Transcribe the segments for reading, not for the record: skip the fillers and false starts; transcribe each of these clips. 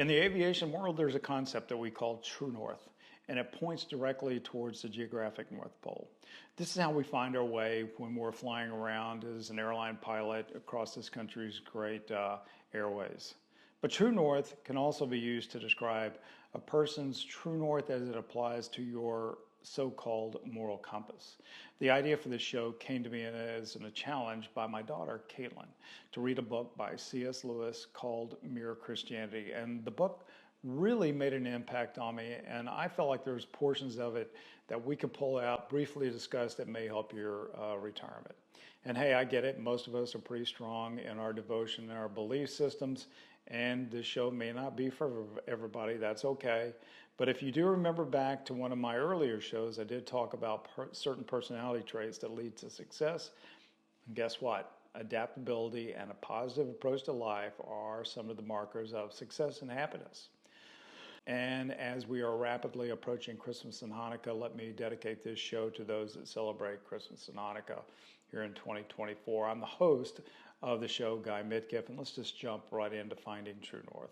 In the aviation world, there's a concept that we call true north, and it points directly towards the geographic North Pole. This is how we find our way when we're flying around as an airline pilot across this country's great airways. But true north can also be used to describe a person's true north as it applies to your so-called moral compass. The idea for this show came to me as a challenge by my daughter, Caitlin, to read a book by C.S. Lewis called Mere Christianity. And the book really made an impact on me, and I felt like there's portions of it that we could pull out, briefly discuss, that may help your retirement. And hey, I get it. Most of us are pretty strong in our devotion and our belief systems, and this show may not be for everybody. That's okay. But if you do remember back to one of my earlier shows, I did talk about certain personality traits that lead to success. And guess what? Adaptability and a positive approach to life are some of the markers of success and happiness. And as we are rapidly approaching Christmas and Hanukkah, let me dedicate this show to those that celebrate Christmas and Hanukkah here in 2024. I'm the host of the show, Guy Mitkiff, and let's just jump right into finding true north.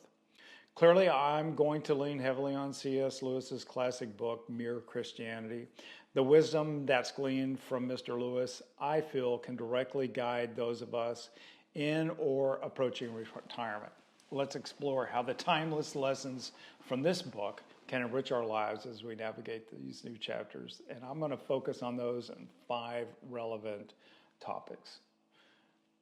Clearly, I'm going to lean heavily on C.S. Lewis's classic book, Mere Christianity. The wisdom that's gleaned from Mr. Lewis, I feel, can directly guide those of us in or approaching retirement. Let's explore how the timeless lessons from this book can enrich our lives as we navigate these new chapters. And I'm going to focus on those in 5 relevant topics.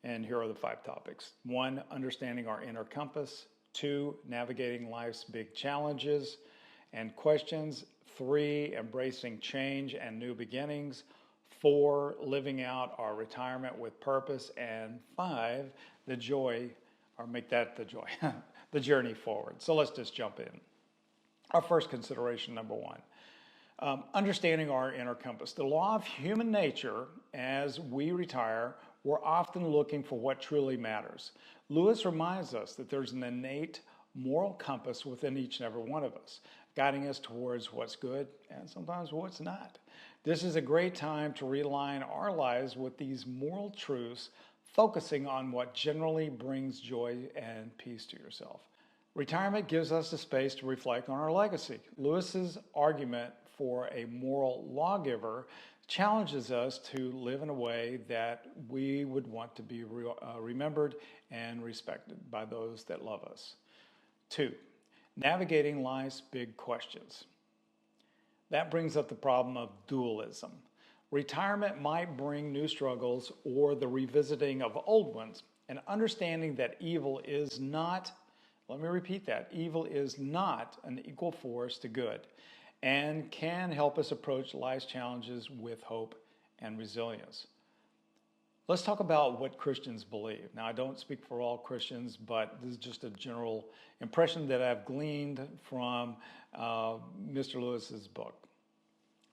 And here are the 5 topics. 1, understanding our inner compass. 2, navigating life's big challenges and questions. 3, embracing change and new beginnings. 4, living out our retirement with purpose. And 5, the joy, or make that the joy, the journey forward. So let's just jump in. Our first consideration, number 1, understanding our inner compass. The law of human nature, as we retire, we're often looking for what truly matters. Lewis reminds us that there's an innate moral compass within each and every one of us, guiding us towards what's good and sometimes what's not. This is a great time to realign our lives with these moral truths, focusing on what generally brings joy and peace to yourself. Retirement gives us the space to reflect on our legacy. Lewis's argument for a moral lawgiver challenges us to live in a way that we would want to be remembered and respected by those that love us. 2, navigating life's big questions. That brings up the problem of dualism. Retirement might bring new struggles or the revisiting of old ones, and understanding that evil is not, let me repeat that, evil is not an equal force to good, and can help us approach life's challenges with hope and resilience. Let's talk about what Christians believe. Now, I don't speak for all Christians, but this is just a general impression that I've gleaned from Mr. Lewis's book.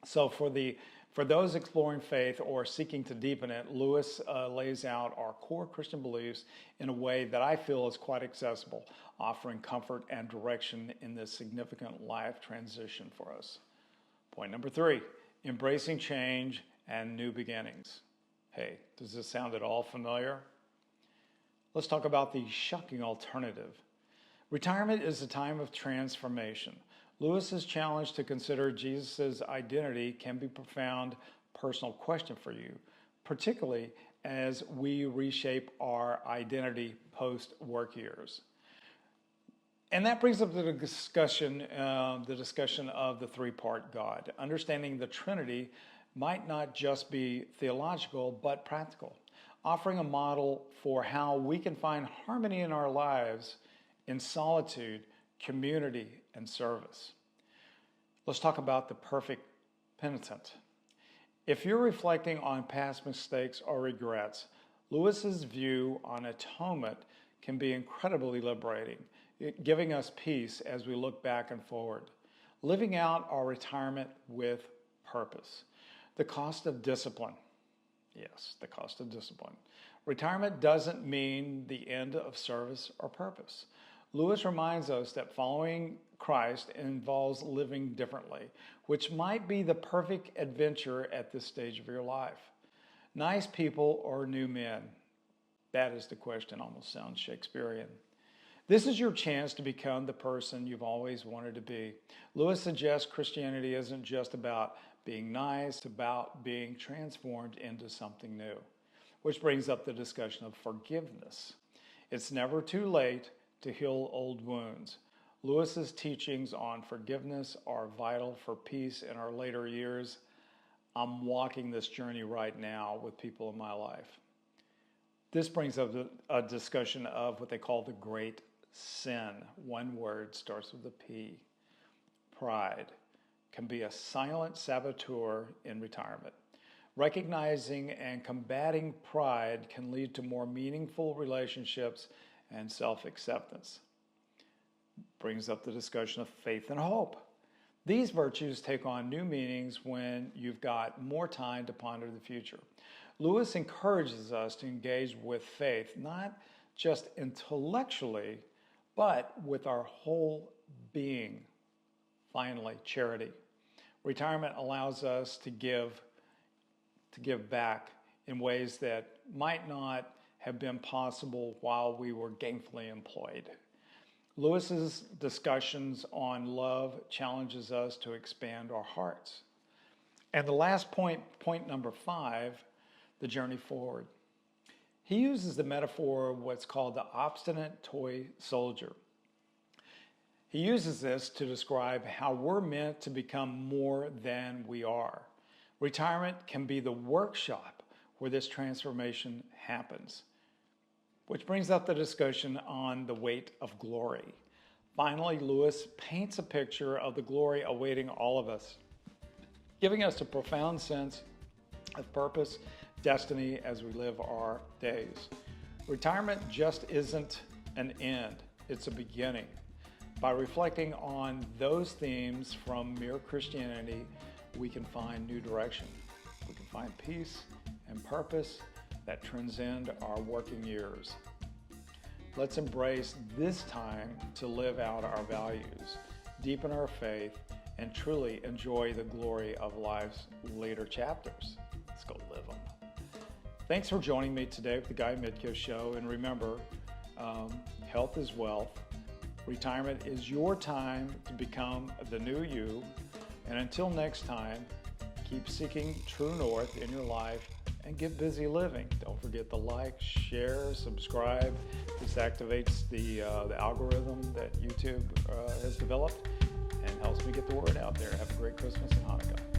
So for those exploring faith or seeking to deepen it, Lewis lays out our core Christian beliefs in a way that I feel is quite accessible, offering comfort and direction in this significant life transition for us. Point number 3, embracing change and new beginnings. Hey, does this sound at all familiar? Let's talk about the shocking alternative. Retirement is a time of transformation. Lewis's challenge to consider Jesus' identity can be a profound personal question for you, particularly as we reshape our identity post-work years. And that brings up the discussion of the 3-part God. Understanding the Trinity might not just be theological, but practical, offering a model for how we can find harmony in our lives in solitude, community, and service. Let's talk about the perfect penitent. If you're reflecting on past mistakes or regrets, Lewis's view on atonement can be incredibly liberating, giving us peace as we look back and forward. Living out our retirement with purpose. The cost of discipline. Yes, the cost of discipline. Retirement doesn't mean the end of service or purpose. Lewis reminds us that following Christ involves living differently, which might be the perfect adventure at this stage of your life. Nice people or new men? That is the question, almost sounds Shakespearean. This is your chance to become the person you've always wanted to be. Lewis suggests Christianity isn't just about being nice, it's about being transformed into something new. Which brings up the discussion of forgiveness. It's never too late to heal old wounds. Lewis's teachings on forgiveness are vital for peace in our later years. I'm walking this journey right now with people in my life. This brings up a discussion of what they call the great sin. One word starts with a P. Pride can be a silent saboteur in retirement. Recognizing and combating pride can lead to more meaningful relationships and self-acceptance. Brings up the discussion of faith and hope. These virtues take on new meanings when you've got more time to ponder the future. Lewis encourages us to engage with faith, not just intellectually, but with our whole being. Finally, charity. Retirement allows us to give back in ways that might not have been possible while we were gainfully employed. Lewis's discussions on love challenges us to expand our hearts. And the last point number 5, the journey forward. He uses the metaphor of what's called the obstinate toy soldier. He uses this to describe how we're meant to become more than we are. Retirement can be the workshop where this transformation happens. Which brings up the discussion on the weight of glory. Finally, Lewis paints a picture of the glory awaiting all of us, giving us a profound sense of purpose, destiny as we live our days. Retirement just isn't an end, it's a beginning. By reflecting on those themes from Mere Christianity, we can find new direction. We can find peace and purpose that transcend our working years. Let's embrace this time to live out our values, deepen our faith, and truly enjoy the glory of life's later chapters. Let's go live them. Thanks for joining me today with the Guy Mitko Show. And remember, health is wealth. Retirement is your time to become the new you. And until next time, keep seeking true north in your life and get busy living. Don't forget to like, share, subscribe. This activates the algorithm that YouTube has developed and helps me get the word out there. Have a great Christmas and Hanukkah.